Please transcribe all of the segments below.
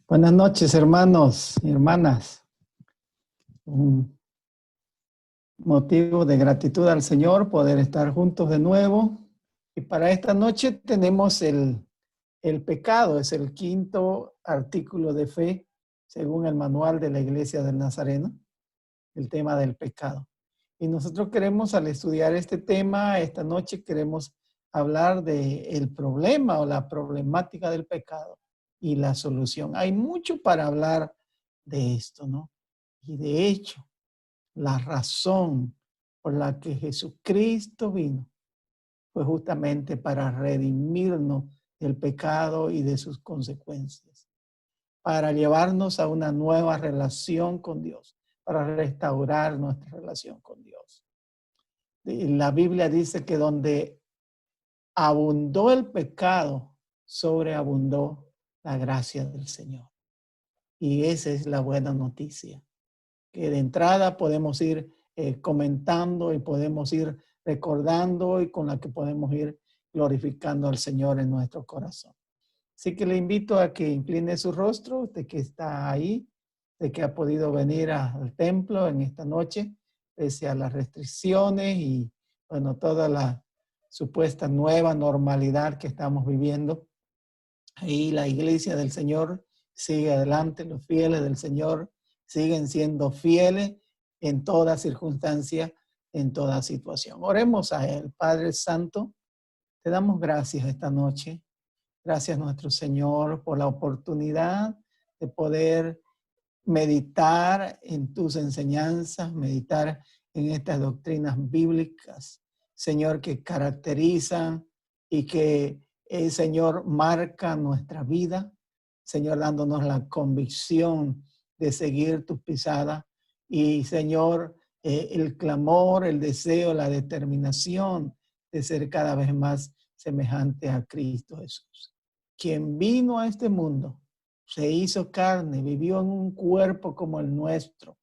Buenas noches, hermanos y hermanas. Un motivo de gratitud al Señor poder estar juntos de nuevo. Y para esta noche tenemos el pecado, es el quinto artículo de fe, según el manual de la Iglesia del Nazareno, el tema del pecado. Y nosotros queremos, al estudiar este tema, esta noche queremos hablar del problema o la problemática del pecado y la solución. Hay mucho para hablar de esto, ¿no? Y de hecho, la razón por la que Jesucristo vino fue justamente para redimirnos del pecado y de sus consecuencias, para llevarnos a una nueva relación con Dios, para restaurar nuestra relación con Dios. La Biblia dice que donde abundó el pecado, sobreabundó la gracia del Señor. Y esa es la buena noticia, que de entrada podemos ir comentando y podemos ir recordando y con la que podemos ir glorificando al Señor en nuestro corazón. Así que le invito a que incline su rostro, usted que está ahí, de que ha podido venir al templo en esta noche, pese a las restricciones y, bueno, toda la supuesta nueva normalidad que estamos viviendo. Ahí la iglesia del Señor sigue adelante, los fieles del Señor siguen siendo fieles en toda circunstancia, en toda situación. Oremos a Él. Padre Santo, te damos gracias esta noche. Gracias, nuestro Señor, por la oportunidad de poder meditar en tus enseñanzas, meditar en estas doctrinas bíblicas, Señor, que caracterizan y que, Señor, marca nuestra vida, Señor, dándonos la convicción de seguir tus pisadas y, Señor, el clamor, el deseo, la determinación de ser cada vez más semejante a Cristo Jesús, quien vino a este mundo, se hizo carne, vivió en un cuerpo como el nuestro,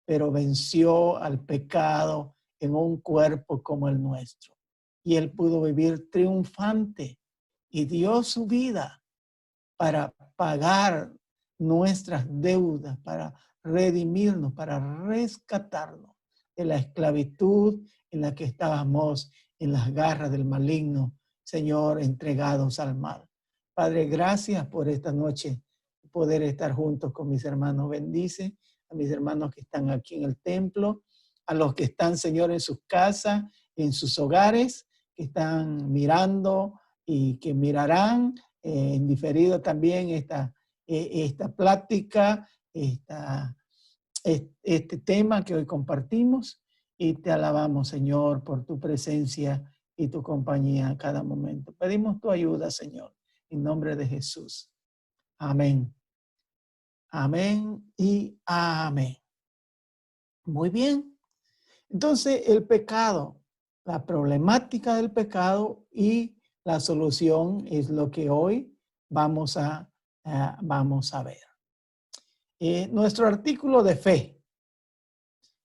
pero venció al pecado en un cuerpo como el nuestro. Y él pudo vivir triunfante y dio su vida para pagar nuestras deudas, para redimirnos, para rescatarnos de la esclavitud en la que estábamos en las garras del maligno, Señor, entregados al mal. Padre, gracias por esta noche, poder estar juntos con mis hermanos. Bendice a mis hermanos que están aquí en el templo, a los que están, Señor, en sus casas, en sus hogares, que están mirando y que mirarán en diferido también esta plática, este tema que hoy compartimos, y te alabamos, Señor, por tu presencia y tu compañía a cada momento. Pedimos tu ayuda, Señor, en nombre de Jesús. Amén. Amén y amén. Muy bien. Entonces, el pecado, la problemática del pecado y la solución es lo que hoy vamos a ver. Nuestro artículo de fe.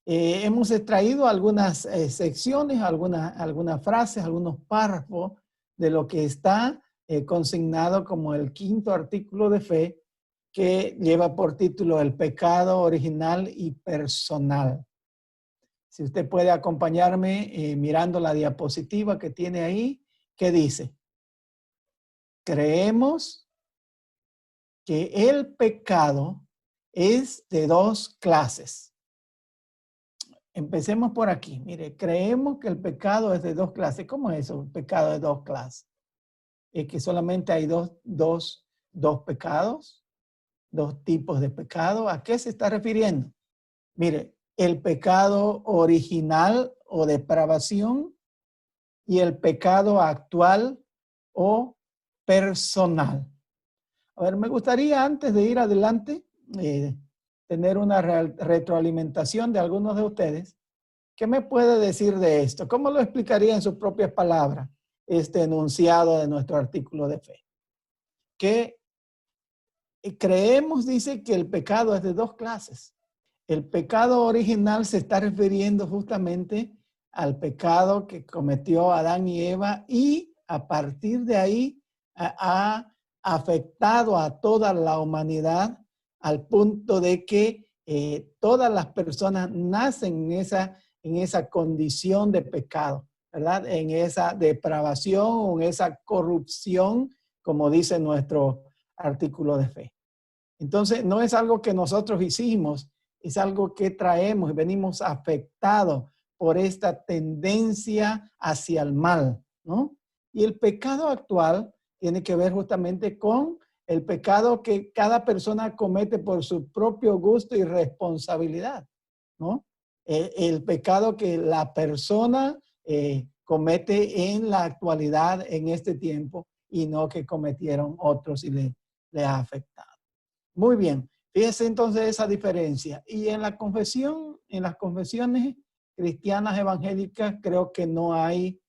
Hemos extraído algunas secciones, algunas frases, algunos párrafos de lo que está consignado como el quinto artículo de fe, que lleva por título El pecado original y personal. Si usted puede acompañarme mirando la diapositiva que tiene ahí, ¿qué dice? Creemos que el pecado es de dos clases. Empecemos por aquí. Mire, creemos que el pecado es de dos clases. ¿Cómo es eso? El pecado de dos clases. Es que solamente hay dos pecados, dos tipos de pecado. ¿A qué se está refiriendo? Mire, el pecado original o depravación y el pecado actual o personal. A ver, me gustaría, antes de ir adelante, tener una retroalimentación de algunos de ustedes. ¿Qué me puede decir de esto? ¿Cómo lo explicaría en sus propias palabras este enunciado de nuestro artículo de fe? Que creemos, dice, que el pecado es de dos clases. El pecado original se está refiriendo justamente al pecado que cometió Adán y Eva, y a partir de ahí ha afectado a toda la humanidad al punto de que todas las personas nacen en esa condición de pecado, ¿verdad? En esa depravación o en esa corrupción, como dice nuestro artículo de fe. Entonces, no es algo que nosotros hicimos, es algo que traemos y venimos afectados por esta tendencia hacia el mal, ¿no? Y el pecado actual tiene que ver justamente con el pecado que cada persona comete por su propio gusto y responsabilidad, ¿no? El pecado que la persona comete en la actualidad, en este tiempo, y no que cometieron otros y le ha afectado. Muy bien, fíjese entonces esa diferencia. Y en la confesión, en las confesiones cristianas evangélicas, creo que no hay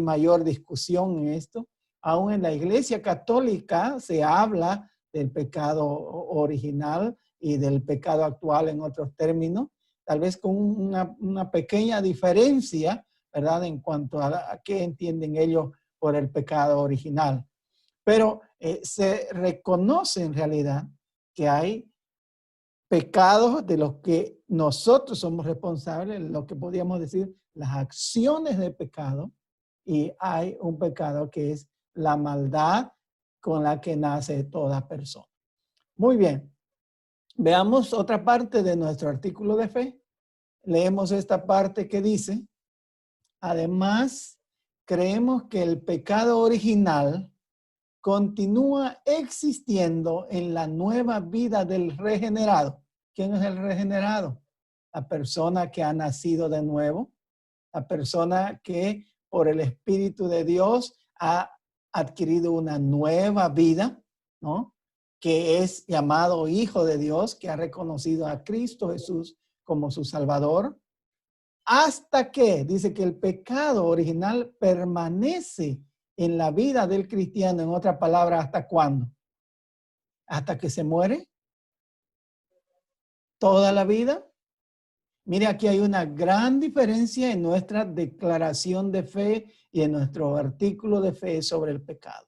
mayor discusión en esto. Aún en la Iglesia Católica se habla del pecado original y del pecado actual en otros términos, tal vez con una pequeña diferencia, ¿verdad? En cuanto a qué entienden ellos por el pecado original. Pero se reconoce en realidad que hay pecados de los que nosotros somos responsables, lo que podríamos decir las acciones de pecado, y hay un pecado que es la maldad con la que nace toda persona. Muy bien, veamos otra parte de nuestro artículo de fe. Leemos esta parte que dice, además, creemos que el pecado original continúa existiendo en la nueva vida del regenerado. ¿Quién es el regenerado? La persona que ha nacido de nuevo, la persona que por el Espíritu de Dios ha adquirido una nueva vida, ¿no? Que es llamado hijo de Dios, que ha reconocido a Cristo Jesús como su Salvador. Hasta que, dice que el pecado original permanece en la vida del cristiano, en otra palabra, ¿hasta cuándo? ¿Hasta que se muere? ¿Toda la vida? Mire, aquí hay una gran diferencia en nuestra declaración de fe y en nuestro artículo de fe sobre el pecado.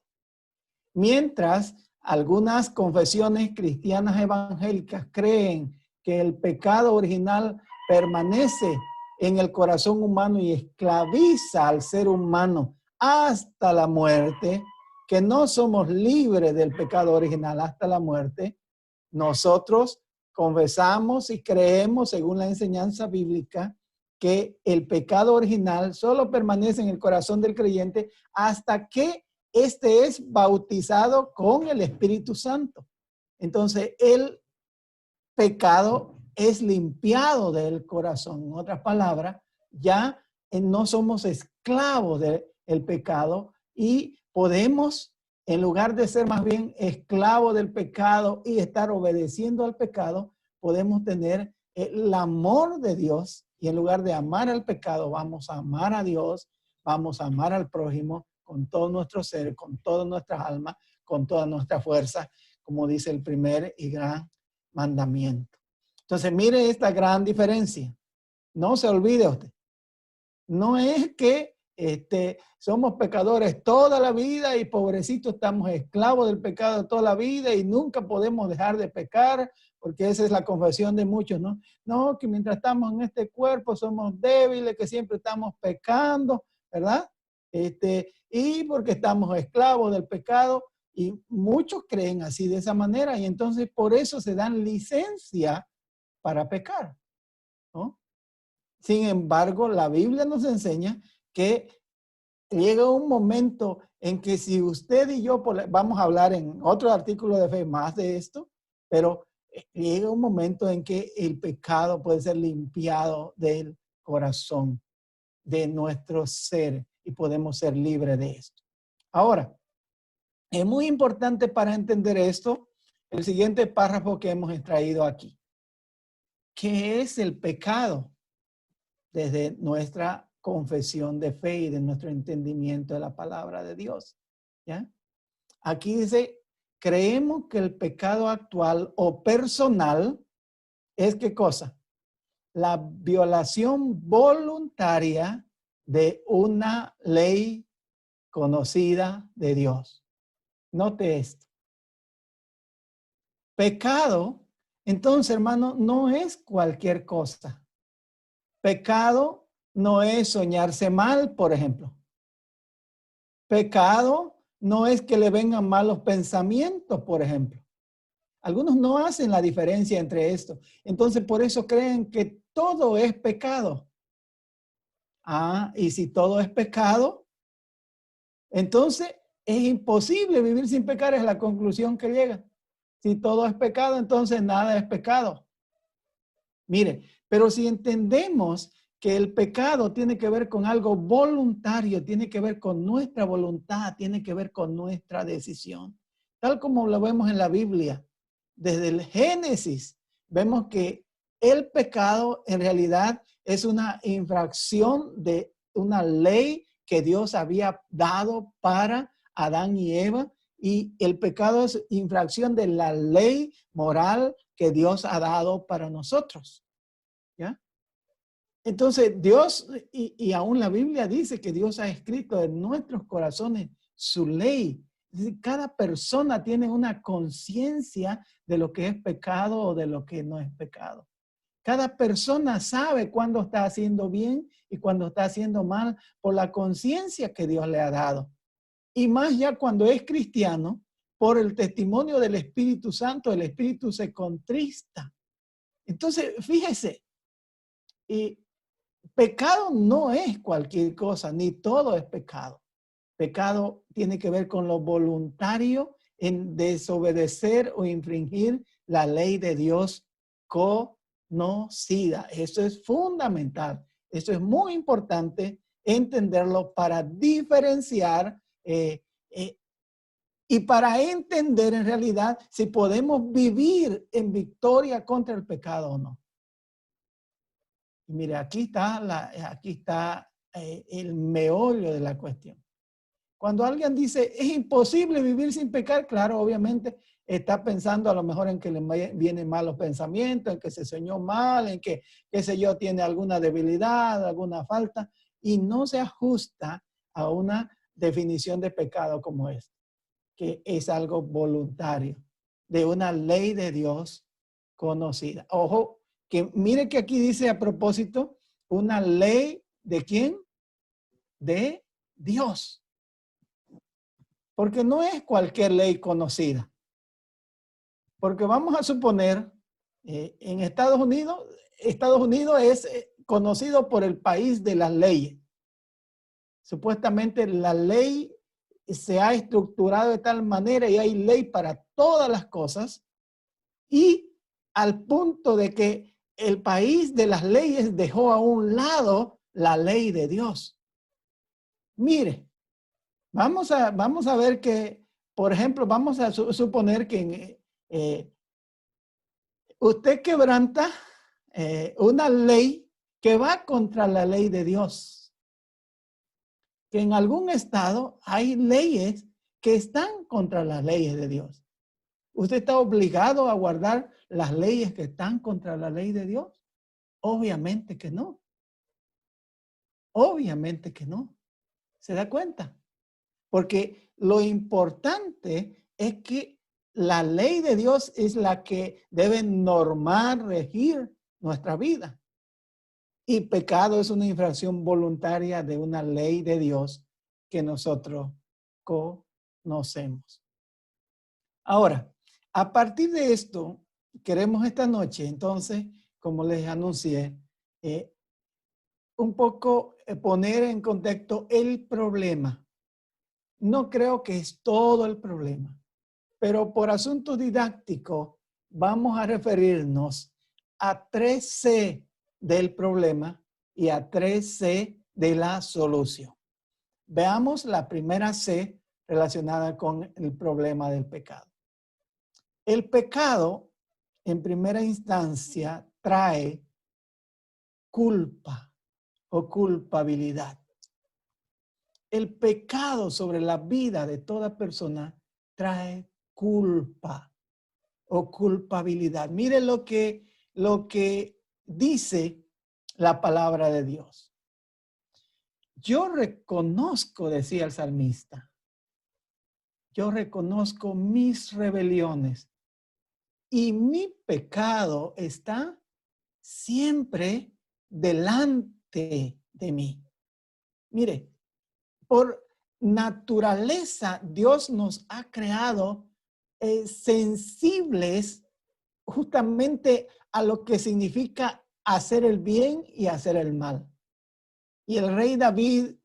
Mientras algunas confesiones cristianas evangélicas creen que el pecado original permanece en el corazón humano y esclaviza al ser humano hasta la muerte, que no somos libres del pecado original hasta la muerte, nosotros confesamos y creemos, según la enseñanza bíblica, que el pecado original solo permanece en el corazón del creyente hasta que este es bautizado con el Espíritu Santo. Entonces, el pecado es limpiado del corazón. En otras palabras, ya no somos esclavos del pecado y podemos, en lugar de ser más bien esclavos del pecado y estar obedeciendo al pecado, podemos tener el amor de Dios y en lugar de amar al pecado, vamos a amar a Dios, vamos a amar al prójimo con todo nuestro ser, con todas nuestras almas, con toda nuestra fuerza, como dice el primer y gran mandamiento. Entonces, mire esta gran diferencia. No se olvide usted. No es que somos pecadores toda la vida y pobrecitos estamos esclavos del pecado toda la vida y nunca podemos dejar de pecar, porque esa es la confesión de muchos, ¿no? No, que mientras estamos en este cuerpo somos débiles, que siempre estamos pecando, ¿verdad? Y porque estamos esclavos del pecado y muchos creen así de esa manera y entonces por eso se dan licencia para pecar, ¿no? Sin embargo, la Biblia nos enseña que llega un momento en que si usted y yo, vamos a hablar en otro artículo de fe más de esto, pero llega un momento en que el pecado puede ser limpiado del corazón, de nuestro ser, y podemos ser libres de esto. Ahora, es muy importante para entender esto, el siguiente párrafo que hemos extraído aquí. ¿Qué es el pecado? Desde nuestra confesión de fe y de nuestro entendimiento de la palabra de Dios. ¿Ya? Aquí dice, creemos que el pecado actual o personal es ¿qué cosa? La violación voluntaria de una ley conocida de Dios. Note esto. Pecado, entonces, hermano, no es cualquier cosa. Pecado no es soñarse mal, por ejemplo. Pecado no es que le vengan malos pensamientos, por ejemplo. Algunos no hacen la diferencia entre esto. Entonces, por eso creen que todo es pecado. Ah, y si todo es pecado, entonces es imposible vivir sin pecar, es la conclusión que llega. Si todo es pecado, entonces nada es pecado. Mire, pero si entendemos que el pecado tiene que ver con algo voluntario, tiene que ver con nuestra voluntad, tiene que ver con nuestra decisión, tal como lo vemos en la Biblia, desde el Génesis, vemos que el pecado en realidad es una infracción de una ley que Dios había dado para Adán y Eva, y el pecado es infracción de la ley moral que Dios ha dado para nosotros. ¿Ya? Entonces Dios, y aún la Biblia dice que Dios ha escrito en nuestros corazones su ley. Es decir, cada persona tiene una conciencia de lo que es pecado o de lo que no es pecado. Cada persona sabe cuándo está haciendo bien y cuándo está haciendo mal por la conciencia que Dios le ha dado. Y más ya cuando es cristiano, por el testimonio del Espíritu Santo, el Espíritu se contrista. Entonces, fíjese, y pecado no es cualquier cosa, ni todo es pecado. Pecado tiene que ver con lo voluntario en desobedecer o infringir la ley de Dios conocida. Eso es fundamental. Eso es muy importante entenderlo para diferenciar y para entender en realidad si podemos vivir en victoria contra el pecado o no. Mire, aquí está el meollo de la cuestión. Cuando alguien dice, es imposible vivir sin pecar, claro, obviamente está pensando a lo mejor en que le vienen malos pensamientos, en que se soñó mal, en que, qué sé yo, tiene alguna debilidad, alguna falta, y no se ajusta a una definición de pecado como esta, que es algo voluntario, de una ley de Dios conocida. Ojo, que mire que aquí dice a propósito, una ley ¿de quién? De Dios. Porque no es cualquier ley conocida. Porque vamos a suponer, en Estados Unidos es conocido por el país de las leyes. Supuestamente la ley se ha estructurado de tal manera y hay ley para todas las cosas, y al punto de que el país de las leyes dejó a un lado la ley de Dios. Mire, vamos a ver que, por ejemplo, vamos a suponer que usted quebranta una ley que va contra la ley de Dios. Que en algún estado hay leyes que están contra las leyes de Dios. ¿Usted está obligado a guardar las leyes que están contra la ley de Dios? Obviamente que no. Obviamente que no. ¿Se da cuenta? Porque lo importante es que la ley de Dios es la que debe normar, regir nuestra vida. Y pecado es una infracción voluntaria de una ley de Dios que nosotros conocemos. Ahora, a partir de esto, queremos esta noche, entonces, como les anuncié, un poco poner en contexto el problema. No creo que es todo el problema, pero por asuntos didácticos vamos a referirnos a 3C del problema y a 3C de la solución. Veamos la primera C relacionada con el problema del pecado. El pecado, en primera instancia, trae culpa o culpabilidad. El pecado sobre la vida de toda persona trae culpa o culpabilidad. Mire lo que dice la palabra de Dios. Yo reconozco, decía el salmista, yo reconozco mis rebeliones y mi pecado está siempre delante de mí. Mire, por naturaleza, Dios nos ha creado sensibles justamente a lo que significa hacer el bien y hacer el mal. Y el rey David,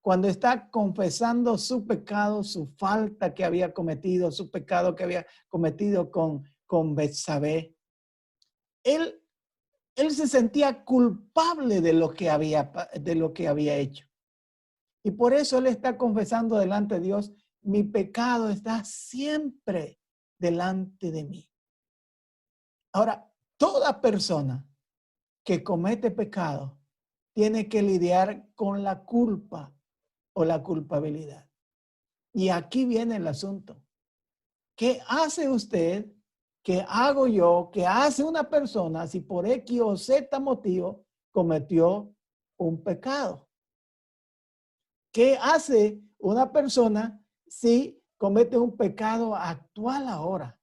cuando está confesando su pecado, su falta que había cometido, su pecado que había cometido con Betsabé, él se sentía culpable de lo que había hecho. Y por eso él está confesando delante de Dios, mi pecado está siempre delante de mí. Ahora, toda persona que comete pecado tiene que lidiar con la culpa o la culpabilidad. Y aquí viene el asunto. ¿Qué hace usted? ¿Qué hago yo? ¿Qué hace una persona si por X o Z motivo cometió un pecado? ¿Qué hace una persona si comete un pecado actual ahora?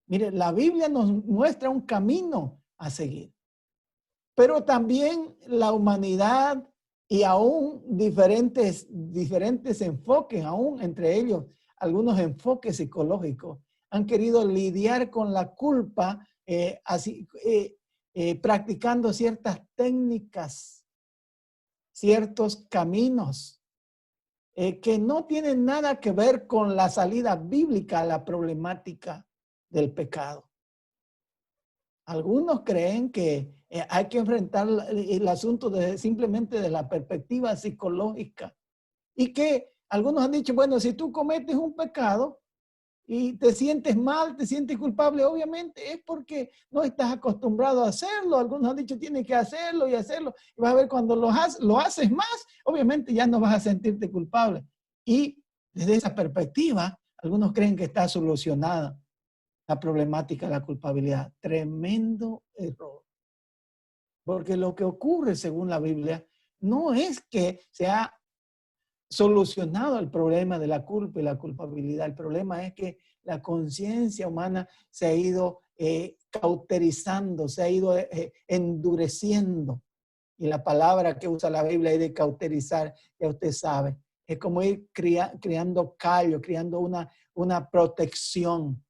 Mire, la Biblia nos muestra un camino a seguir, pero también la humanidad y aún diferentes enfoques, aún entre ellos algunos enfoques psicológicos, han querido lidiar con la culpa practicando ciertas técnicas, ciertos caminos que no tienen nada que ver con la salida bíblica a la problemática del pecado. Algunos creen que hay que enfrentar el asunto simplemente de la perspectiva psicológica y que algunos han dicho, bueno, si tú cometes un pecado y te sientes mal, te sientes culpable, obviamente es porque no estás acostumbrado a hacerlo. Algunos han dicho, tienes que hacerlo y hacerlo. Y vas a ver cuando lo haces más, obviamente ya no vas a sentirte culpable. Y desde esa perspectiva, algunos creen que está solucionada la problemática de la culpabilidad. Tremendo error. Porque lo que ocurre, según la Biblia, no es que se ha solucionado el problema de la culpa y la culpabilidad. El problema es que la conciencia humana se ha ido cauterizando, se ha ido endureciendo. Y la palabra que usa la Biblia es de cauterizar, ya usted sabe. Es como ir creando callo, creando una protección.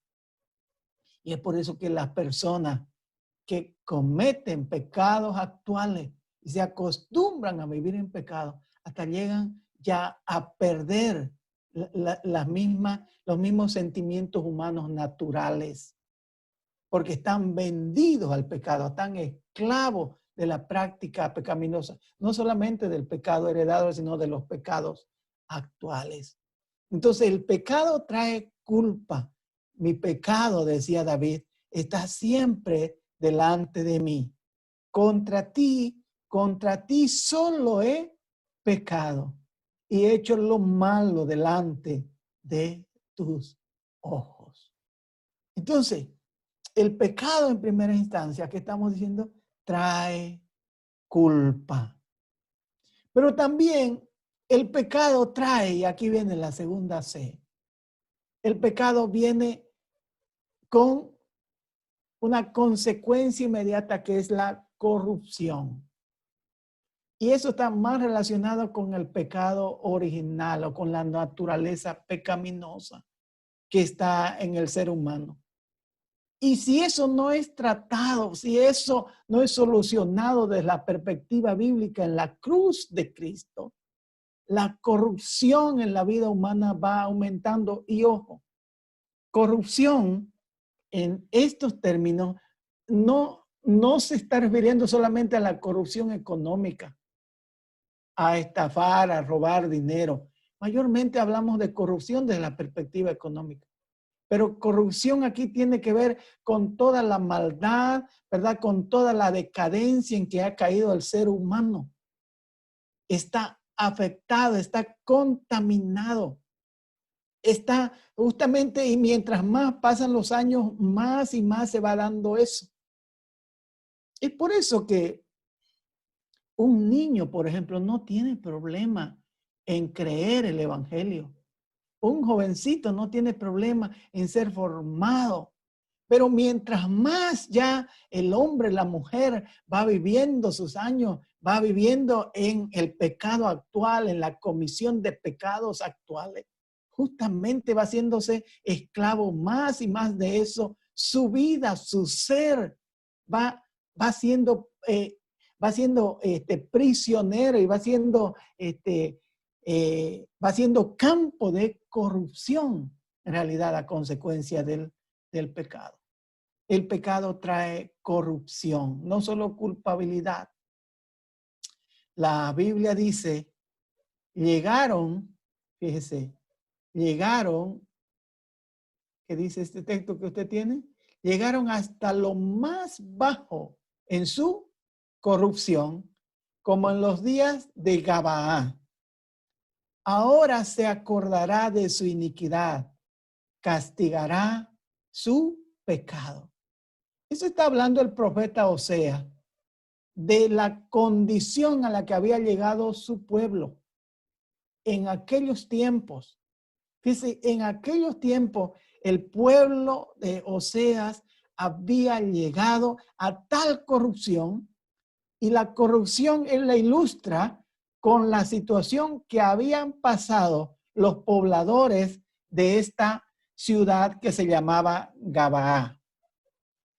Y es por eso que las personas que cometen pecados actuales y se acostumbran a vivir en pecado, hasta llegan ya a perder los mismos sentimientos humanos naturales, porque están vendidos al pecado, están esclavos de la práctica pecaminosa, no solamente del pecado heredado, sino de los pecados actuales. Entonces el pecado trae culpa. Mi pecado, decía David, está siempre delante de mí. Contra ti solo he pecado y he hecho lo malo delante de tus ojos. Entonces, el pecado en primera instancia, ¿qué estamos diciendo? Trae culpa. Pero también el pecado trae, y aquí viene la segunda C, el pecado viene con una consecuencia inmediata que es la corrupción. Y eso está más relacionado con el pecado original o con la naturaleza pecaminosa que está en el ser humano. Y si eso no es tratado, si eso no es solucionado desde la perspectiva bíblica en la cruz de Cristo, la corrupción en la vida humana va aumentando. Y ojo, corrupción en estos términos no se está refiriendo solamente a la corrupción económica, a estafar, a robar dinero. Mayormente hablamos de corrupción desde la perspectiva económica. Pero corrupción aquí tiene que ver con toda la maldad, ¿verdad? Con toda la decadencia en que ha caído el ser humano. Está afectado, está contaminado. Está justamente, y mientras más pasan los años, más y más se va dando eso. Es por eso que un niño, por ejemplo, no tiene problema en creer el evangelio. Un jovencito no tiene problema en ser formado, Pero mientras más ya el hombre, la mujer va viviendo sus años, va viviendo en el pecado actual, en la comisión de pecados actuales, justamente va haciéndose esclavo más y más de eso. Su vida, su ser va siendo, prisionero y va siendo campo de corrupción, en realidad, a consecuencia del pecado. El pecado trae corrupción, no solo culpabilidad. La Biblia dice, llegaron, fíjese, llegaron, ¿qué dice este texto que usted tiene? Llegaron hasta lo más bajo en su corrupción, como en los días de Gabaá. Ahora se acordará de su iniquidad, castigará su pecado. Eso está hablando el profeta Oseas, de la condición a la que había llegado su pueblo en aquellos tiempos. Fíjese, en aquellos tiempos el pueblo de Oseas había llegado a tal corrupción, y la corrupción él la ilustra con la situación que habían pasado los pobladores de esta ciudad que se llamaba Gabaa.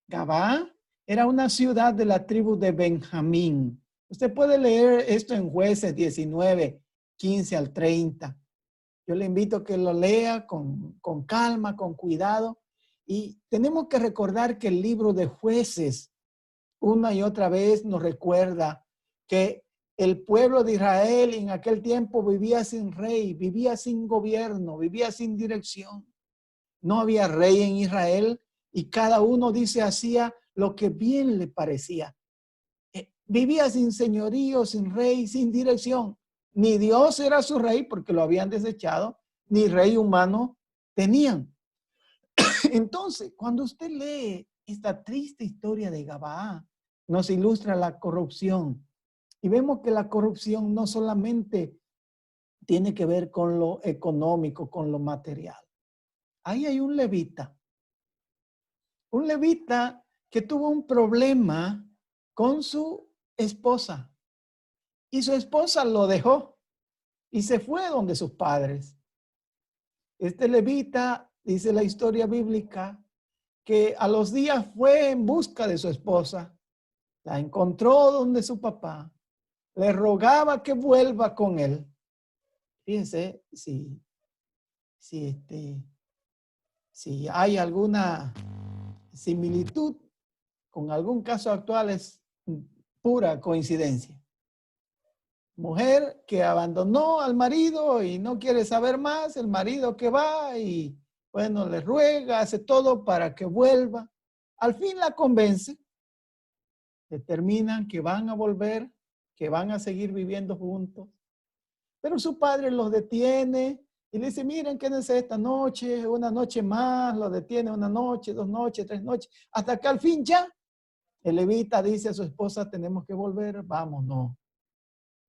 Gabaa era una ciudad de la tribu de Benjamín. Usted puede leer esto en Jueces 19, 15 al 30. Yo le invito a que lo lea con calma, con cuidado. Y tenemos que recordar que el libro de Jueces una y otra vez nos recuerda que el pueblo de Israel en aquel tiempo vivía sin rey, vivía sin gobierno, vivía sin dirección. No había rey en Israel y cada uno, dice, hacía lo que bien le parecía. Vivía sin señorío, sin rey, sin dirección. Ni Dios era su rey porque lo habían desechado, ni rey humano tenían. Entonces, cuando usted lee esta triste historia de Gabaa, nos ilustra la corrupción. Y vemos que la corrupción no solamente tiene que ver con lo económico, con lo material. Ahí hay un levita que tuvo un problema con su esposa. Y su esposa lo dejó y se fue donde sus padres. Este levita, dice la historia bíblica, que a los días fue en busca de su esposa, la encontró donde su papá, le rogaba que vuelva con él. Fíjense si hay alguna similitud con algún caso actual, es pura coincidencia. Mujer que abandonó al marido y no quiere saber más, el marido que va y bueno, le ruega, hace todo para que vuelva. Al fin la convence, determinan que van a volver, que van a seguir viviendo juntos. Pero su padre los detiene y le dice, miren, quédense esta noche, una noche más, los detiene una noche, 2 noches, 3 noches, hasta que al fin ya el levita dice a su esposa, tenemos que volver, vámonos.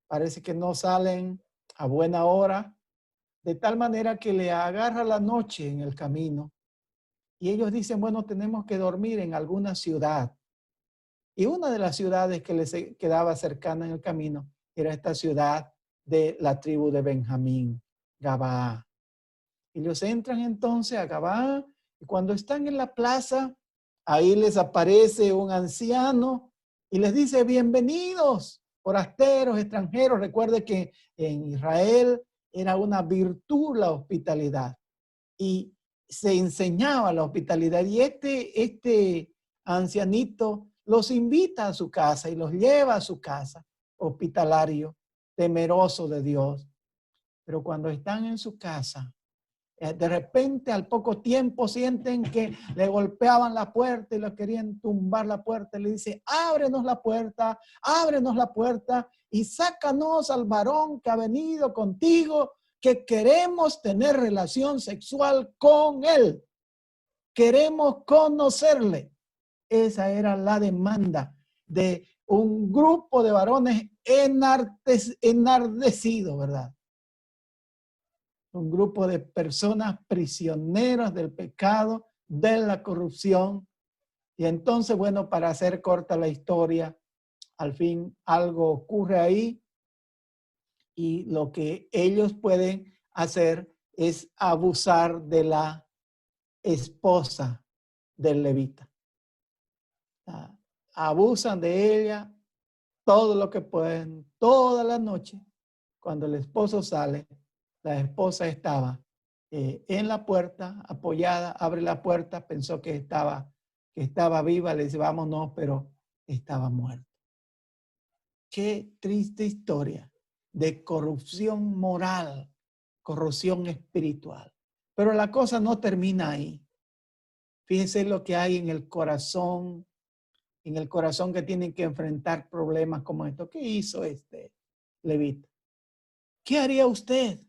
Parece que no salen a buena hora, de tal manera que le agarra la noche en el camino. Y ellos dicen, bueno, tenemos que dormir en alguna ciudad. Y una de las ciudades que les quedaba cercana en el camino era esta ciudad de la tribu de Benjamín, Gabaa. Ellos entran entonces a Gabaa y cuando están en la plaza, ahí les aparece un anciano y les dice, bienvenidos, forasteros, extranjeros. Recuerde que en Israel era una virtud la hospitalidad y se enseñaba la hospitalidad. Y este ancianito los invita a su casa y los lleva a su casa, hospitalario, temeroso de Dios. Pero cuando están en su casa, de repente al poco tiempo sienten que le golpeaban la puerta y le querían tumbar la puerta. Y le dice, ábrenos la puerta y sácanos al varón que ha venido contigo, que queremos tener relación sexual con él. Queremos conocerle. Esa era la demanda de un grupo de varones enardecidos, ¿verdad? Un grupo de personas prisioneras del pecado, de la corrupción, Y entonces, bueno, para hacer corta la historia, al fin algo ocurre ahí y lo que ellos pueden hacer es abusar de la esposa del levita. Abusan de ella todo lo que pueden, toda la noche. Cuando el esposo sale, la esposa estaba en la puerta, apoyada, abre la puerta, pensó que estaba viva, le dice, vámonos, pero estaba muerta. Qué triste historia de corrupción moral, corrupción espiritual. Pero la cosa no termina ahí. Fíjense lo que hay en el corazón que tienen que enfrentar problemas como esto. ¿Qué hizo este levita? ¿Qué haría usted?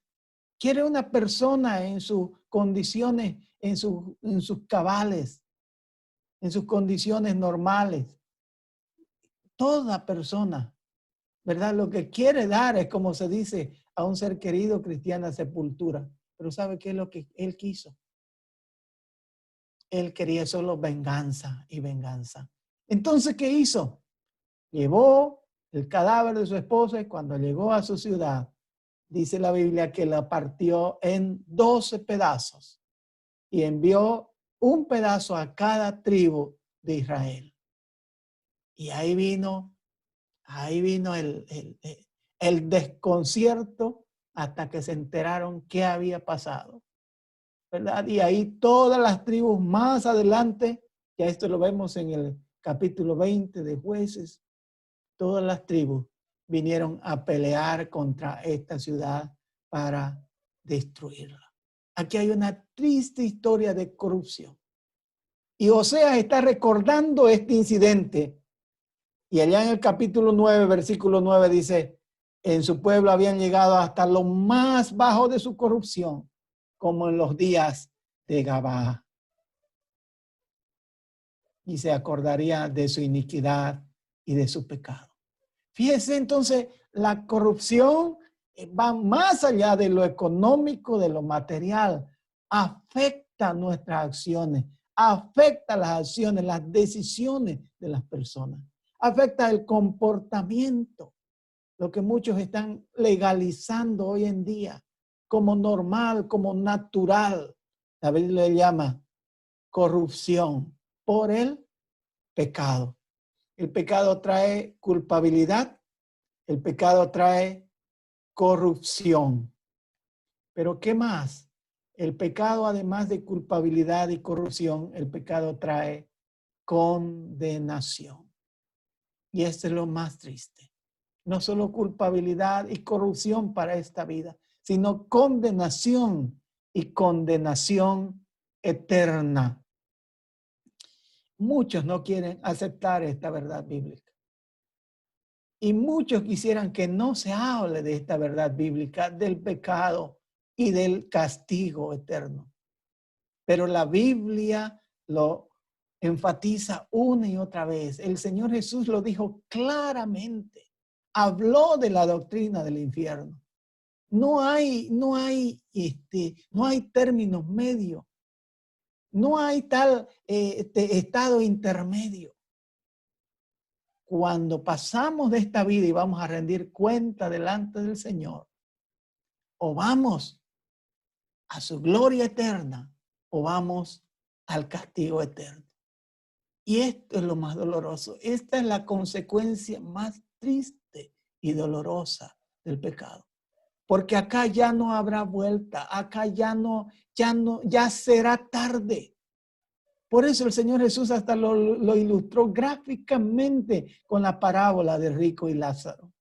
¿Quiere una persona en sus condiciones, en sus cabales, en sus condiciones normales? Toda persona, ¿verdad? Lo que quiere dar es, como se dice, a un ser querido cristiana sepultura. Pero ¿sabe qué es lo que él quiso? Él quería solo venganza y venganza. Entonces, ¿qué hizo? Llevó el cadáver de su esposa y cuando llegó a su ciudad, dice la Biblia que la partió en 12 pedazos y envió un pedazo a cada tribu de Israel. Y ahí vino el desconcierto hasta que se enteraron qué había pasado, ¿verdad? Y ahí todas las tribus más adelante, ya esto lo vemos en el capítulo 20 de Jueces, todas las tribus vinieron a pelear contra esta ciudad para destruirla. Aquí hay una triste historia de corrupción. Y Oseas está recordando este incidente. Y allá en el capítulo 9, versículo 9 dice, en su pueblo habían llegado hasta lo más bajo de su corrupción, como en los días de Gabá. Y se acordaría de su iniquidad y de su pecado. Fíjese entonces, la corrupción va más allá de lo económico, de lo material. Afecta nuestras acciones, afecta las acciones, las decisiones de las personas. Afecta el comportamiento, lo que muchos están legalizando hoy en día como normal, como natural. La Biblia le llama corrupción por el pecado. El pecado trae culpabilidad, el pecado trae corrupción. Pero ¿qué más? El pecado, además de culpabilidad y corrupción, el pecado trae condenación. Y esto es lo más triste. No solo culpabilidad y corrupción para esta vida, sino condenación y condenación eterna. Muchos no quieren aceptar esta verdad bíblica. Y muchos quisieran que no se hable de esta verdad bíblica, del pecado y del castigo eterno. Pero la Biblia lo enfatiza una y otra vez. El Señor Jesús lo dijo claramente. Habló de la doctrina del infierno. No hay términos medios. No hay tal estado intermedio. Cuando pasamos de esta vida y vamos a rendir cuenta delante del Señor, o vamos a su gloria eterna, o vamos al castigo eterno. Y esto es lo más doloroso. Esta es la consecuencia más triste y dolorosa del pecado. Porque acá ya no habrá vuelta, acá ya será tarde. Por eso el Señor Jesús hasta lo ilustró gráficamente con la parábola de rico y Lázaro.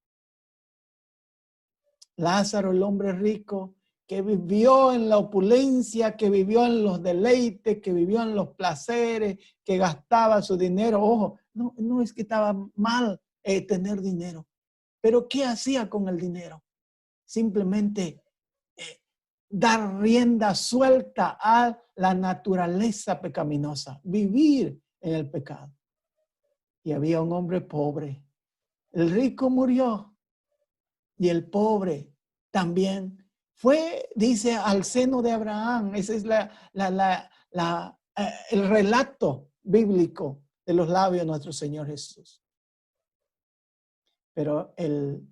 Lázaro, el hombre rico, que vivió en la opulencia, que vivió en los deleites, que vivió en los placeres, que gastaba su dinero. Ojo, no es que estaba mal tener dinero, pero ¿qué hacía con el dinero? Simplemente dar rienda suelta a la naturaleza pecaminosa, vivir en el pecado. Y había un hombre pobre. El rico murió y el pobre también fue, dice, al seno de Abraham. Ese es el relato bíblico. de los labios de nuestro Señor Jesús. Pero el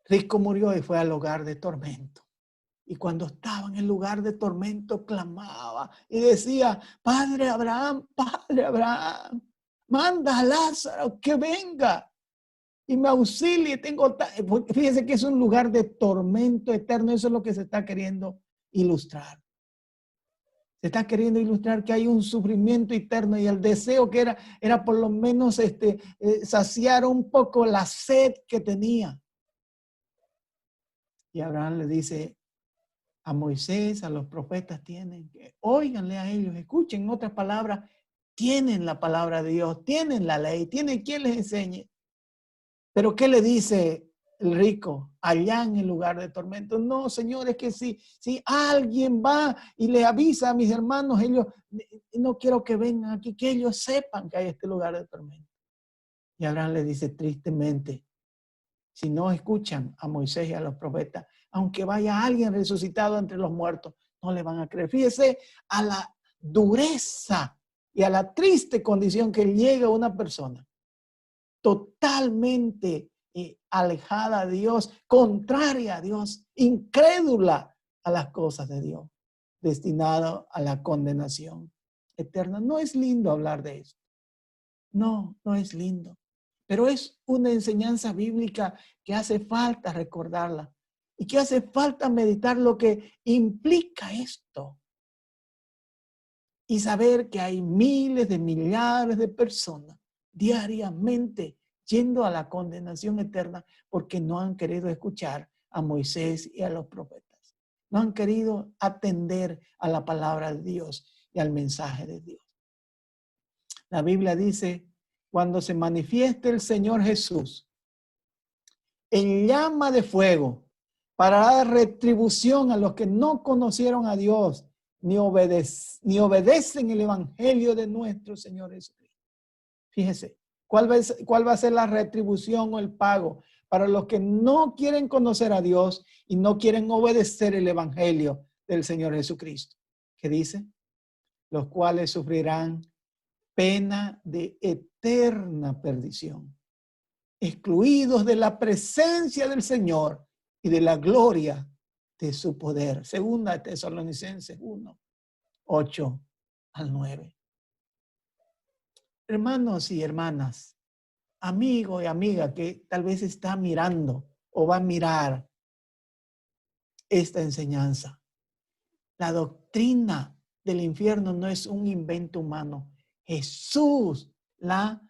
rico murió y fue al lugar de tormento. Y cuando estaba en el lugar de tormento, clamaba y decía, Padre Abraham, manda a Lázaro que venga y me auxilie. Fíjense que es un lugar de tormento eterno. Eso es lo que se está queriendo ilustrar. Se está queriendo ilustrar que hay un sufrimiento eterno y el deseo que era por lo menos saciar un poco la sed que tenía. Y Abraham le dice a Moisés, a los profetas, óiganle a ellos, escuchen, en otras palabras, tienen la palabra de Dios, tienen la ley, tienen quien les enseñe. Pero ¿qué le dice el rico allá en el lugar de tormento? No, Señor, es que si alguien va y le avisa a mis hermanos, ellos, no quiero que vengan aquí, que ellos sepan que hay este lugar de tormento. Y Abraham le dice tristemente, si no escuchan a Moisés y a los profetas, aunque vaya alguien resucitado entre los muertos, no le van a creer. Fíjese a la dureza y a la triste condición que llega una persona totalmente alejada de Dios, contraria a Dios, incrédula a las cosas de Dios, destinado a la condenación eterna. No es lindo hablar de eso. No es lindo. Pero es una enseñanza bíblica que hace falta recordarla y que hace falta meditar lo que implica esto. Y saber que hay miles de millares de personas diariamente yendo a la condenación eterna porque no han querido escuchar a Moisés y a los profetas. No han querido atender a la palabra de Dios y al mensaje de Dios. La Biblia dice, cuando se manifieste el Señor Jesús en llama de fuego para dar retribución a los que no conocieron a Dios ni obedecen el evangelio de nuestro Señor Jesucristo. Fíjese, ¿cuál va a ser la retribución o el pago para los que no quieren conocer a Dios y no quieren obedecer el evangelio del Señor Jesucristo? ¿Qué dice? Los cuales sufrirán pena de eterna perdición, excluidos de la presencia del Señor y de la gloria de su poder. Segunda de Tesalonicenses 1, 8 al 9. Hermanos y hermanas, amigo y amiga que tal vez está mirando o va a mirar esta enseñanza. La doctrina del infierno no es un invento humano. Jesús la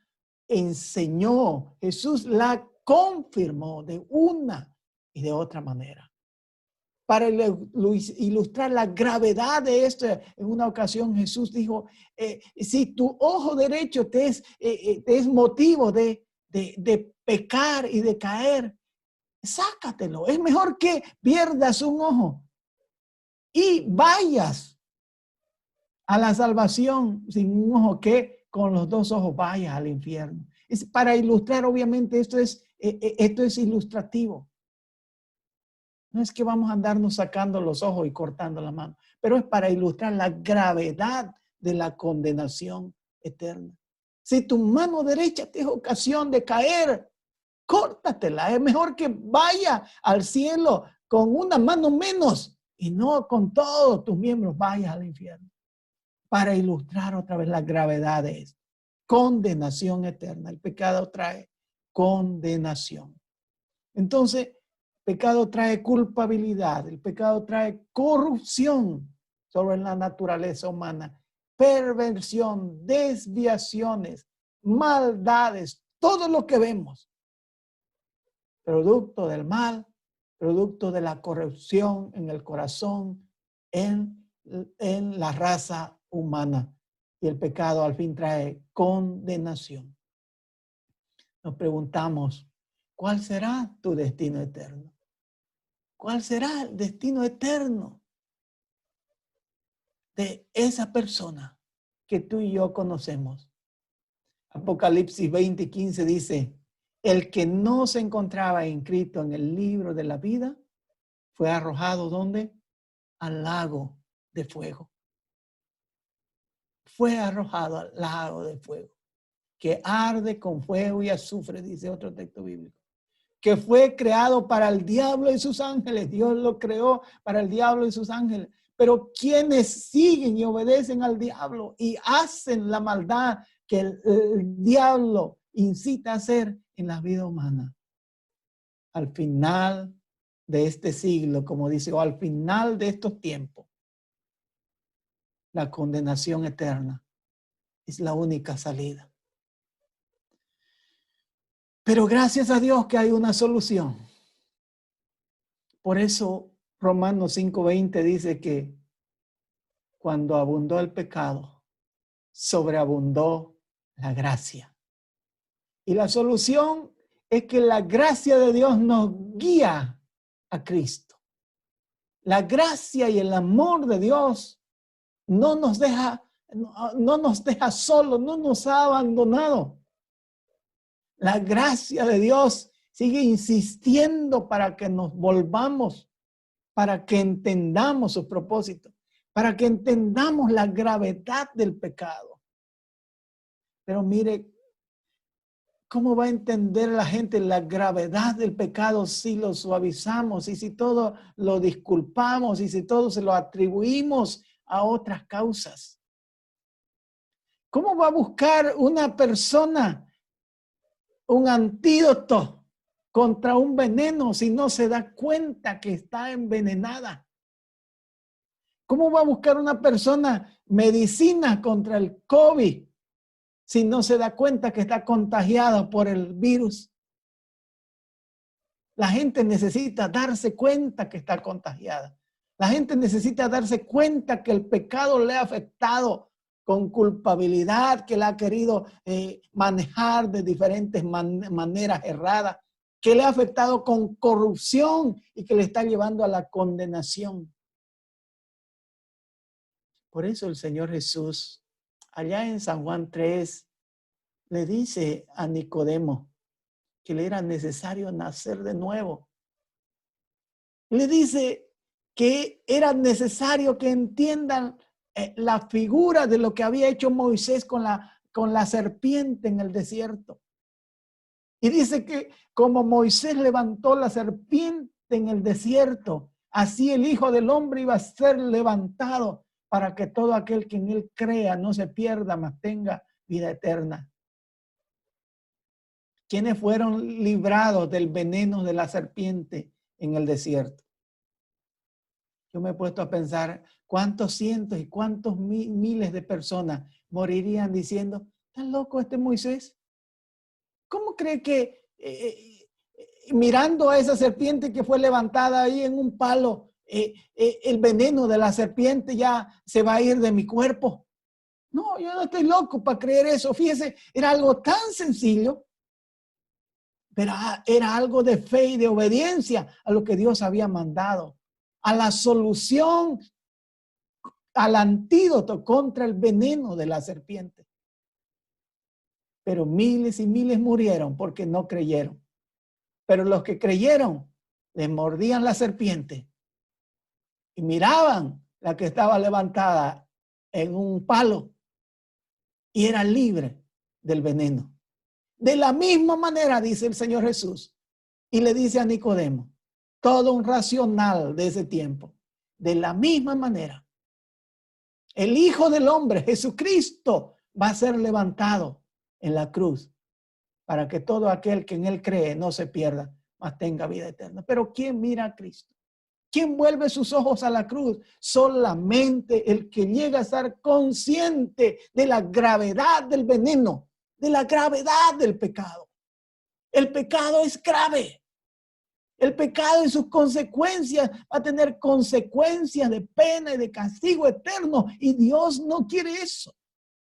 enseñó, Jesús la confirmó de una y de otra manera. Para ilustrar la gravedad de esto, en una ocasión Jesús dijo, si tu ojo derecho te es motivo de pecar y de caer, sácatelo. Es mejor que pierdas un ojo y vayas a la salvación sin un ojo que con los dos ojos vayas al infierno. Es para ilustrar, obviamente, esto es ilustrativo. No es que vamos a andarnos sacando los ojos y cortando la mano, pero es para ilustrar la gravedad de la condenación eterna. Si tu mano derecha te es ocasión de caer, córtatela. Es mejor que vaya al cielo con una mano menos y no con todos tus miembros vayas al infierno. Para ilustrar otra vez la gravedad de esto. Condenación eterna. El pecado trae condenación. Entonces, pecado trae culpabilidad, el pecado trae corrupción sobre la naturaleza humana, perversión, desviaciones, maldades, todo lo que vemos, producto del mal, producto de la corrupción en el corazón, en la raza humana. Y el pecado al fin trae condenación. Nos preguntamos, ¿cuál será tu destino eterno? ¿Cuál será el destino eterno de esa persona que tú y yo conocemos? Apocalipsis 20:15 dice, el que no se encontraba inscrito en el libro de la vida fue arrojado, ¿dónde? Al lago de fuego. fue arrojado al lago de fuego, que arde con fuego y azufre, dice otro texto bíblico, que fue creado para el diablo y sus ángeles. Dios lo creó para el diablo y sus ángeles. Pero quienes siguen y obedecen al diablo y hacen la maldad que el diablo incita a hacer en la vida humana, al final de este siglo, como dice, o al final de estos tiempos, la condenación eterna es la única salida. Pero gracias a Dios que hay una solución. Por eso Romanos 5:20 dice que cuando abundó el pecado, sobreabundó la gracia. Y la solución es que la gracia de Dios nos guía a Cristo. La gracia y el amor de Dios no nos deja solos, no nos ha abandonado. La gracia de Dios sigue insistiendo para que nos volvamos, para que entendamos su propósito, para que entendamos la gravedad del pecado. Pero mire, ¿cómo va a entender la gente la gravedad del pecado si lo suavizamos y si todo lo disculpamos y si todo se lo atribuimos a otras causas? ¿Cómo va a buscar una persona un antídoto contra un veneno si no se da cuenta que está envenenada? ¿Cómo va a buscar una persona medicina contra el COVID si no se da cuenta que está contagiada por el virus? La gente necesita darse cuenta que está contagiada. La gente necesita darse cuenta que el pecado le ha afectado con culpabilidad, que la ha querido manejar de diferentes maneras erradas, que le ha afectado con corrupción y que le está llevando a la condenación. Por eso el Señor Jesús, allá en San Juan 3, le dice a Nicodemo que le era necesario nacer de nuevo. Le dice que era necesario que entiendan la figura de lo que había hecho Moisés con la serpiente en el desierto. Y dice que como Moisés levantó la serpiente en el desierto, así el Hijo del Hombre iba a ser levantado para que todo aquel que en él crea no se pierda, mas tenga vida eterna. ¿Quiénes fueron librados del veneno de la serpiente en el desierto? Yo me he puesto a pensar cuántos cientos y cuántos miles de personas morirían diciendo, ¿está loco este Moisés? ¿Cómo cree que mirando a esa serpiente que fue levantada ahí en un palo, el veneno de la serpiente ya se va a ir de mi cuerpo? No, yo no estoy loco para creer eso. Fíjese, era algo tan sencillo, pero era algo de fe y de obediencia a lo que Dios había mandado, a la solución, al antídoto contra el veneno de la serpiente. Pero miles y miles murieron porque no creyeron. Pero los que creyeron, les mordían la serpiente y miraban la que estaba levantada en un palo y era libre del veneno. De la misma manera, dice el Señor Jesús, y le dice a Nicodemo, todo un racional de ese tiempo, de la misma manera, el Hijo del Hombre, Jesucristo, va a ser levantado en la cruz para que todo aquel que en él cree no se pierda, mas tenga vida eterna. Pero ¿quién mira a Cristo? ¿Quién vuelve sus ojos a la cruz? Solamente el que llega a estar consciente de la gravedad del veneno, de la gravedad del pecado. El pecado es grave. El pecado y sus consecuencias va a tener consecuencias de pena y de castigo eterno. Y Dios no quiere eso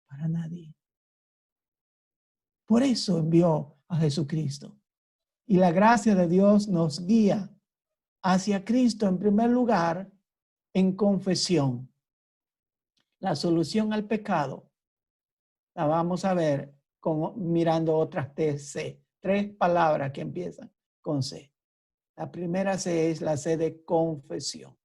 para nadie. Por eso envió a Jesucristo. Y la gracia de Dios nos guía hacia Cristo en primer lugar en confesión. La solución al pecado la vamos a ver mirando otras tres palabras que empiezan con C. La primera C es la C de confesión.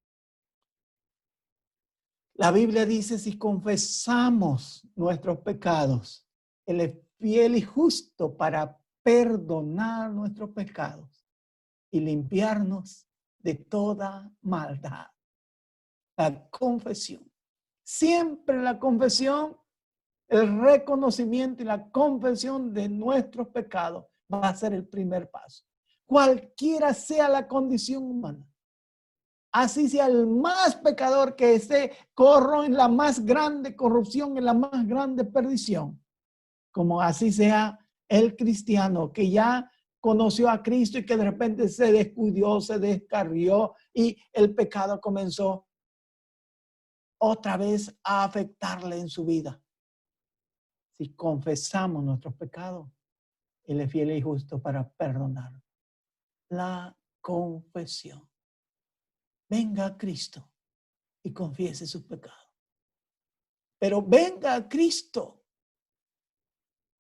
La Biblia dice, si confesamos nuestros pecados, Él es fiel y justo para perdonar nuestros pecados y limpiarnos de toda maldad. La confesión. Siempre la confesión, el reconocimiento y la confesión de nuestros pecados va a ser el primer paso. Cualquiera sea la condición humana. Así sea el más pecador que esté, corro en la más grande corrupción, en la más grande perdición. Como así sea el cristiano que ya conoció a Cristo y que de repente se descuidó, se descarrió y el pecado comenzó otra vez a afectarle en su vida. Si confesamos nuestros pecados, Él es fiel y justo para perdonar. La confesión. Venga a Cristo y confiese sus pecados. Pero venga a Cristo.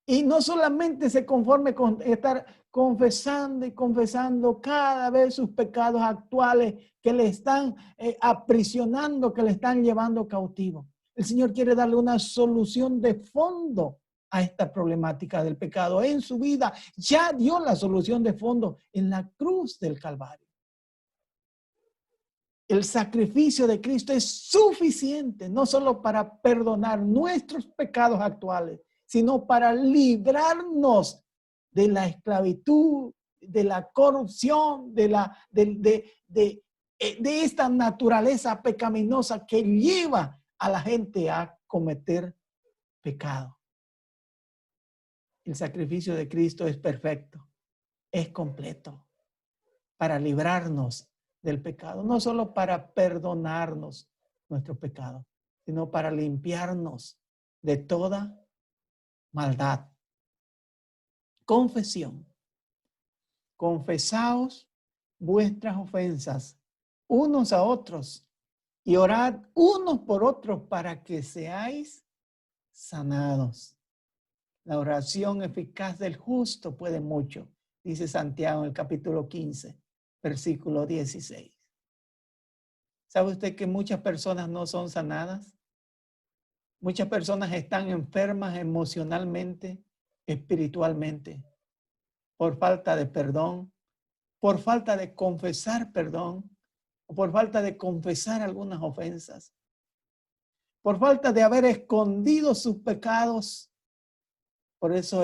Y no solamente se conforme con estar confesando y confesando cada vez sus pecados actuales que le están aprisionando, que le están llevando cautivo. El Señor quiere darle una solución de fondo a esta problemática del pecado en su vida. Ya dio la solución de fondo en la cruz del Calvario. El sacrificio de Cristo es suficiente, no solo para perdonar nuestros pecados actuales, sino para librarnos de la esclavitud, de la corrupción, de esta naturaleza pecaminosa que lleva a la gente a cometer pecado. El sacrificio de Cristo es perfecto, es completo para librarnos del pecado, no solo para perdonarnos nuestros pecados, sino para limpiarnos de toda maldad. Confesión. Confesaos vuestras ofensas unos a otros y orad unos por otros para que seáis sanados. La oración eficaz del justo puede mucho, dice Santiago en el capítulo 15, versículo 16. ¿Sabe usted que muchas personas no son sanadas? Muchas personas están enfermas emocionalmente, espiritualmente, por falta de perdón, por falta de confesar perdón, o por falta de confesar algunas ofensas, por falta de haber escondido sus pecados. Por eso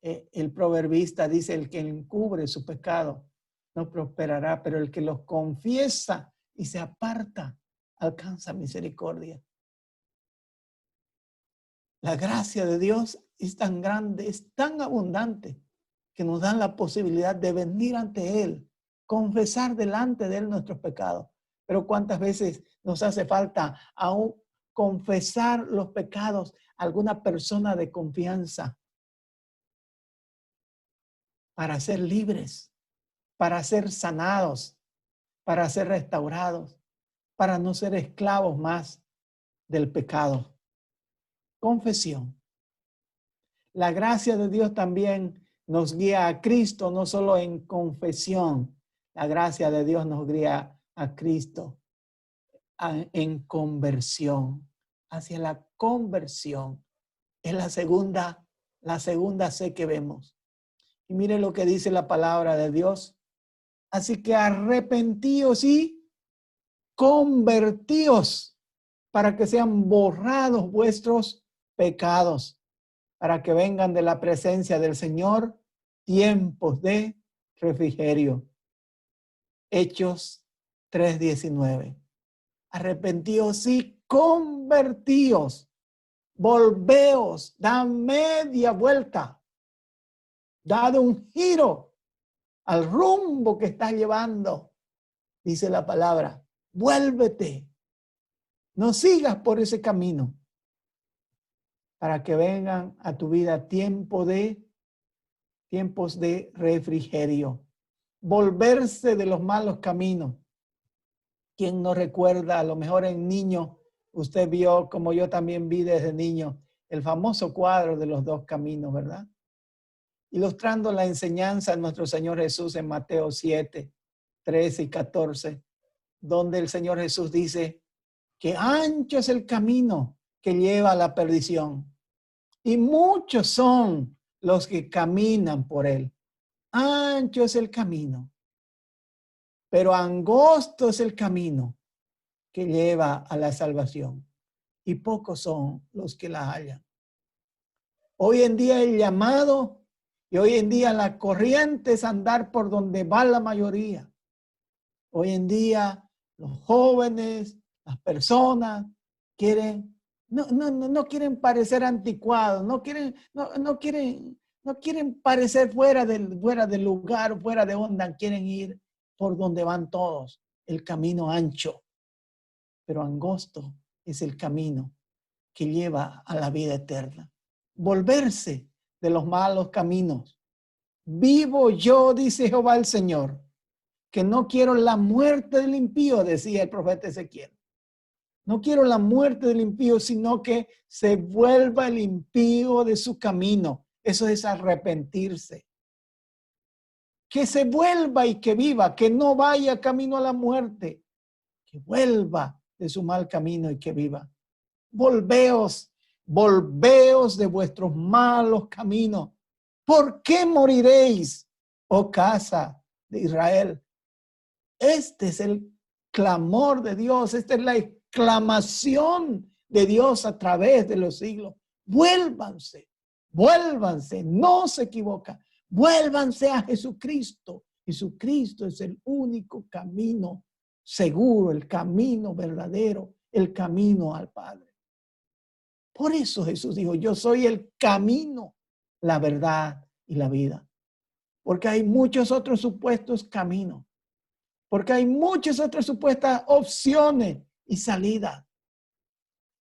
el proverbista dice, el que encubre su pecado no prosperará, pero el que los confiesa y se aparta alcanza misericordia. La gracia de Dios es tan grande, es tan abundante, que nos dan la posibilidad de venir ante Él, confesar delante de Él nuestros pecados. Pero ¿cuántas veces nos hace falta aún confesar los pecados a alguna persona de confianza para ser libres, para ser sanados, para ser restaurados, para no ser esclavos más del pecado? Confesión. La gracia de Dios también nos guía a Cristo, no solo en confesión. La gracia de Dios nos guía a Cristo en conversión, hacia la conversión. Es la segunda C que vemos. Y mire lo que dice la palabra de Dios. Así que arrepentíos y convertíos para que sean borrados vuestros pecados, para que vengan de la presencia del Señor tiempos de refrigerio. Hechos 3:19. Arrepentíos y convertíos. Volveos, da media vuelta. Dad un giro al rumbo que estás llevando. Dice la palabra, vuélvete. No sigas por ese camino, para que vengan a tu vida tiempos de refrigerio. Volverse de los malos caminos. ¿Quién no recuerda? A lo mejor en niño, usted vio, como yo también vi desde niño, el famoso cuadro de los dos caminos, ¿verdad? Ilustrando la enseñanza de nuestro Señor Jesús en Mateo 7, 13 y 14, donde el Señor Jesús dice, que ancho es el camino que lleva a la perdición, y muchos son los que caminan por él. Ancho es el camino, pero angosto es el camino que lleva a la salvación, y pocos son los que la hallan. Hoy en día el llamado y hoy en día la corriente es andar por donde va la mayoría. Hoy en día los jóvenes, las personas quieren, no quieren parecer anticuados, no quieren parecer fuera del lugar, fuera de onda, quieren ir por donde van todos, el camino ancho, pero angosto es el camino que lleva a la vida eterna. Volverse de los malos caminos. Vivo yo, dice Jehová el Señor, que no quiero la muerte del impío, decía el profeta Ezequiel. No quiero la muerte del impío, sino que se vuelva el impío de su camino. Eso es arrepentirse. Que se vuelva y que viva, que no vaya camino a la muerte, que vuelva de su mal camino y que viva. Volveos de vuestros malos caminos. ¿Por qué moriréis, oh casa de Israel? Este es el clamor de Dios, esta es la exclamación de Dios a través de los siglos. Vuélvanse, no se equivoca, vuélvanse a Jesucristo. Jesucristo es el único camino seguro, el camino verdadero, el camino al Padre. Por eso Jesús dijo, yo soy el camino, la verdad y la vida. Porque hay muchos otros supuestos caminos. Porque hay muchas otras supuestas opciones y salidas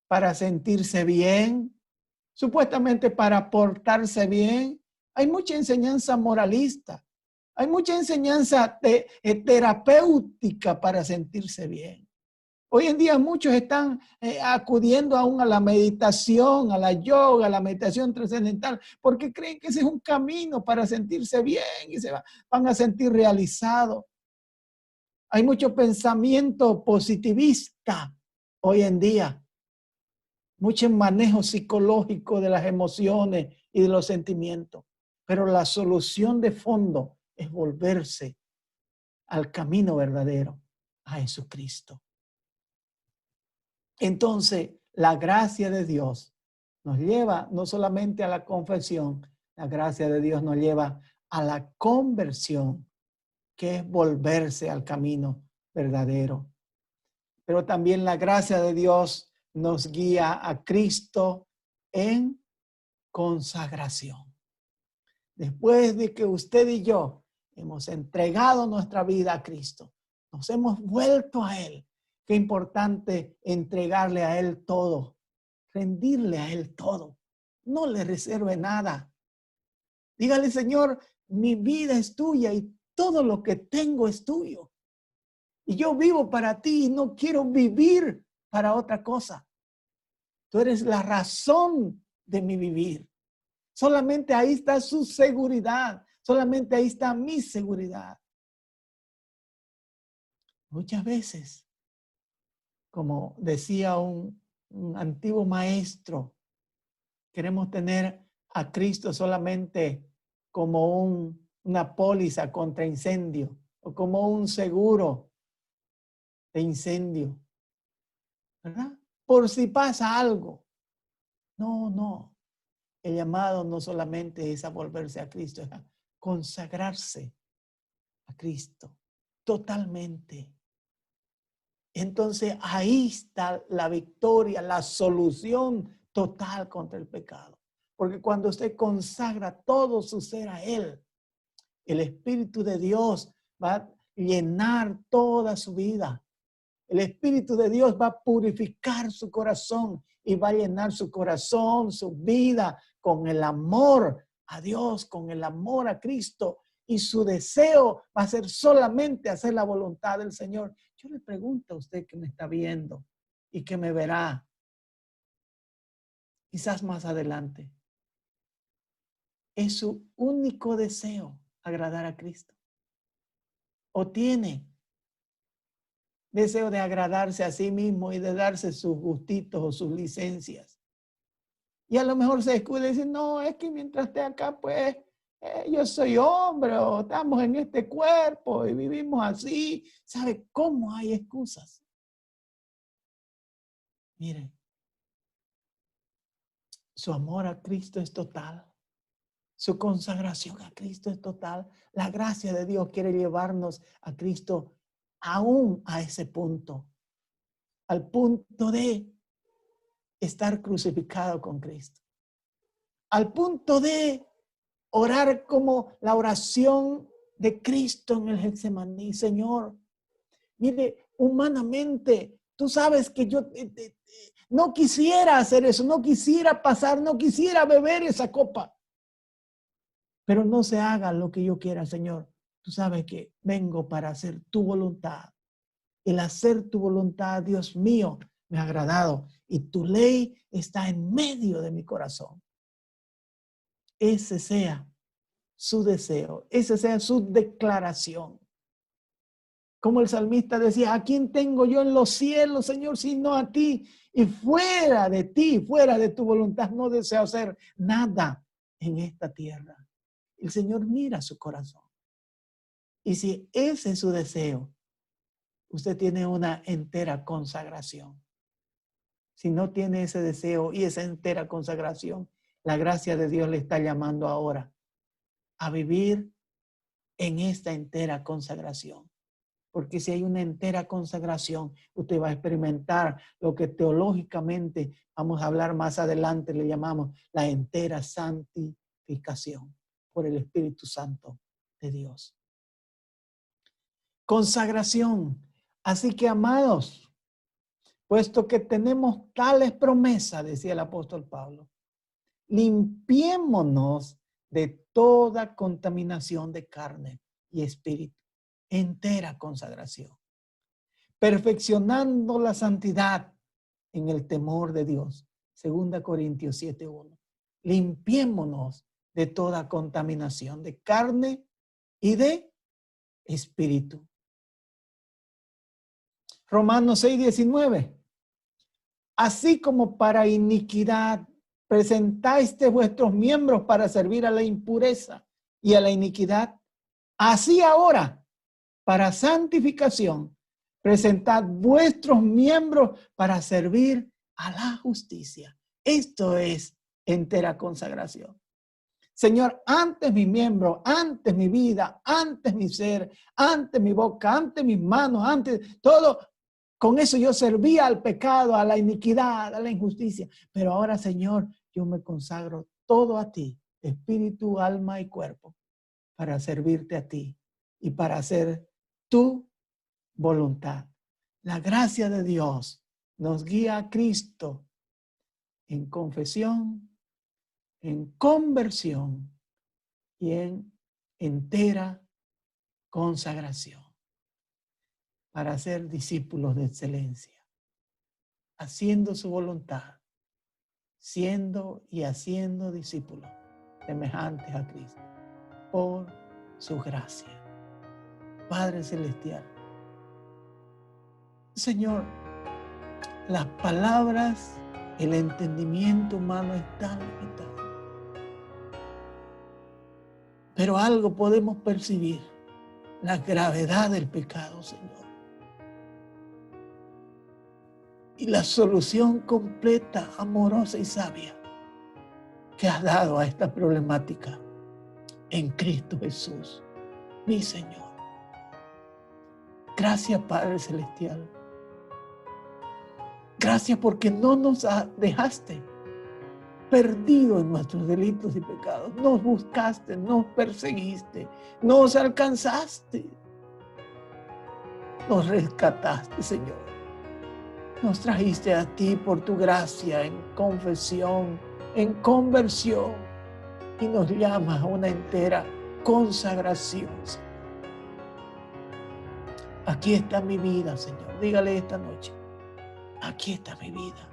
para sentirse bien, supuestamente para portarse bien. Hay mucha enseñanza moralista. Hay mucha enseñanza terapéutica para sentirse bien. Hoy en día muchos están acudiendo aún a la meditación, a la yoga, a la meditación trascendental, porque creen que ese es un camino para sentirse bien y van a sentir realizados. Hay mucho pensamiento positivista hoy en día, mucho manejo psicológico de las emociones y de los sentimientos, pero la solución de fondo es volverse al camino verdadero, a Jesucristo. Entonces, la gracia de Dios nos lleva no solamente a la confesión, la gracia de Dios nos lleva a la conversión, que es volverse al camino verdadero. Pero también la gracia de Dios nos guía a Cristo en consagración. Después de que usted y yo hemos entregado nuestra vida a Cristo, nos hemos vuelto a Él. Qué importante entregarle a Él todo, rendirle a Él todo. No le reserve nada. Dígale, Señor, mi vida es tuya y todo lo que tengo es tuyo. Y yo vivo para ti y no quiero vivir para otra cosa. Tú eres la razón de mi vivir. Solamente ahí está su seguridad. Solamente ahí está mi seguridad. Muchas veces, como decía un antiguo maestro, queremos tener a Cristo solamente como una póliza contra incendio o como un seguro de incendio, ¿verdad? Por si pasa algo. No. El llamado no solamente es a volverse a Cristo, es a consagrarse a Cristo totalmente. Entonces ahí está la victoria, la solución total contra el pecado. Porque cuando usted consagra todo su ser a Él, el Espíritu de Dios va a llenar toda su vida. El Espíritu de Dios va a purificar su corazón y va a llenar su corazón, su vida con el amor a Dios, con el amor a Cristo. Y su deseo va a ser solamente hacer la voluntad del Señor. Yo le pregunto a usted que me está viendo y que me verá, quizás más adelante, ¿es su único deseo agradar a Cristo? ¿O tiene deseo de agradarse a sí mismo y de darse sus gustitos o sus licencias. Y a lo mejor se descuida y dice, no, es que mientras esté acá, pues, yo soy hombre o estamos en este cuerpo y vivimos así. ¿Sabe cómo hay excusas? Miren, su amor a Cristo es total. Su consagración a Cristo es total. La gracia de Dios quiere llevarnos a Cristo aún a ese punto. Al punto de estar crucificado con Cristo. Al punto de orar como la oración de Cristo en el Getsemaní. Señor, mire, humanamente, tú sabes que yo no quisiera hacer eso, no quisiera pasar, no quisiera beber esa copa. Pero no se haga lo que yo quiera, Señor. Tú sabes que vengo para hacer tu voluntad. El hacer tu voluntad, Dios mío, me ha agradado. Y tu ley está en medio de mi corazón. Ese sea su deseo, esa sea su declaración. Como el salmista decía, ¿a quién tengo yo en los cielos, Señor, sino a ti? Y fuera de ti, fuera de tu voluntad, no deseo hacer nada en esta tierra. El Señor mira su corazón. Y si ese es su deseo, usted tiene una entera consagración. Si no tiene ese deseo y esa entera consagración, la gracia de Dios le está llamando ahora a vivir en esta entera consagración. Porque si hay una entera consagración, usted va a experimentar lo que teológicamente vamos a hablar más adelante, le llamamos la entera santificación por el Espíritu Santo de Dios. Consagración. Así que, amados, puesto que tenemos tales promesas, decía el apóstol Pablo, limpiémonos de toda contaminación de carne y espíritu. Entera consagración. Perfeccionando la santidad en el temor de Dios. 2 Corintios 7:1. Limpiémonos de toda contaminación de carne y de espíritu. Romanos 6:19. Así como para iniquidad presentáis vuestros miembros para servir a la impureza y a la iniquidad, así ahora, para santificación, presentad vuestros miembros para servir a la justicia. Esto es entera consagración. Señor, antes mi miembro, antes mi vida, antes mi ser, antes mi boca, antes mis manos, antes todo, con eso yo servía al pecado, a la iniquidad, a la injusticia. Pero ahora, Señor, yo me consagro todo a ti, espíritu, alma y cuerpo, para servirte a ti y para hacer tu voluntad. La gracia de Dios nos guía a Cristo en confesión, en conversión y en entera consagración para ser discípulos de excelencia, haciendo su voluntad, siendo y haciendo discípulos semejantes a Cristo por su gracia. Padre Celestial, Señor, las palabras, el entendimiento humano es tan limitado. Pero algo podemos percibir, la gravedad del pecado, Señor. Y la solución completa, amorosa y sabia que has dado a esta problemática en Cristo Jesús, mi Señor. Gracias, Padre Celestial. Gracias porque no nos dejaste perdidos en nuestros delitos y pecados. Nos buscaste, nos perseguiste, nos alcanzaste. Nos rescataste, Señor. Nos trajiste a ti por tu gracia en confesión, en conversión. Y nos llamas a una entera consagración. Aquí está mi vida, Señor. Dígale esta noche. Aquí está mi vida.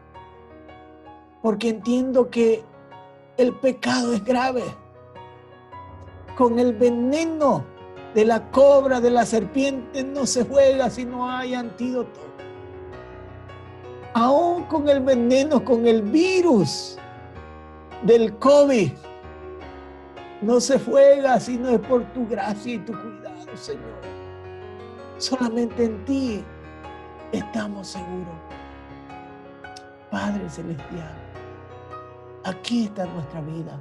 Porque entiendo que el pecado es grave. Con el veneno de la cobra, de la serpiente, no se juega si no hay antídoto. Aún con el veneno, con el virus del COVID, no se juega si no es por tu gracia y tu cuidado, Señor. Solamente en ti estamos seguros. Padre Celestial, aquí está nuestra vida.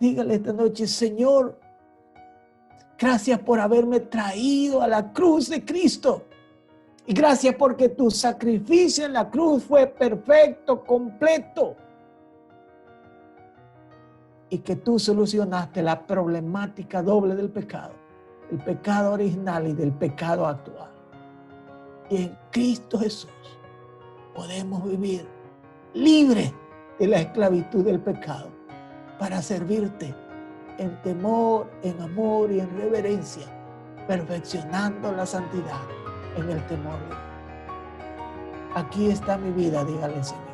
Dígale esta noche, Señor, gracias por haberme traído a la cruz de Cristo. Y gracias porque tu sacrificio en la cruz fue perfecto, completo. Y que tú solucionaste la problemática doble del pecado. El pecado original y del pecado actual. Y en Cristo Jesús podemos vivir libres de la esclavitud del pecado para servirte en temor, en amor y en reverencia, perfeccionando la santidad en el temor de Dios. Aquí está mi vida, dígale, Señor.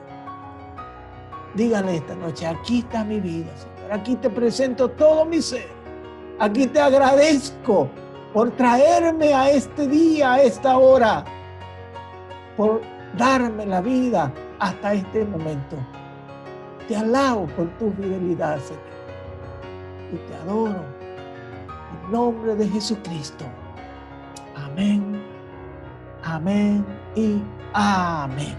Dígale esta noche, aquí está mi vida, Señor. Aquí te presento todo mi ser. Aquí te agradezco por traerme a este día, a esta hora, por darme la vida hasta este momento. Te alabo por tu fidelidad, Señor. Y te adoro. En nombre de Jesucristo. Amén, amén y amén.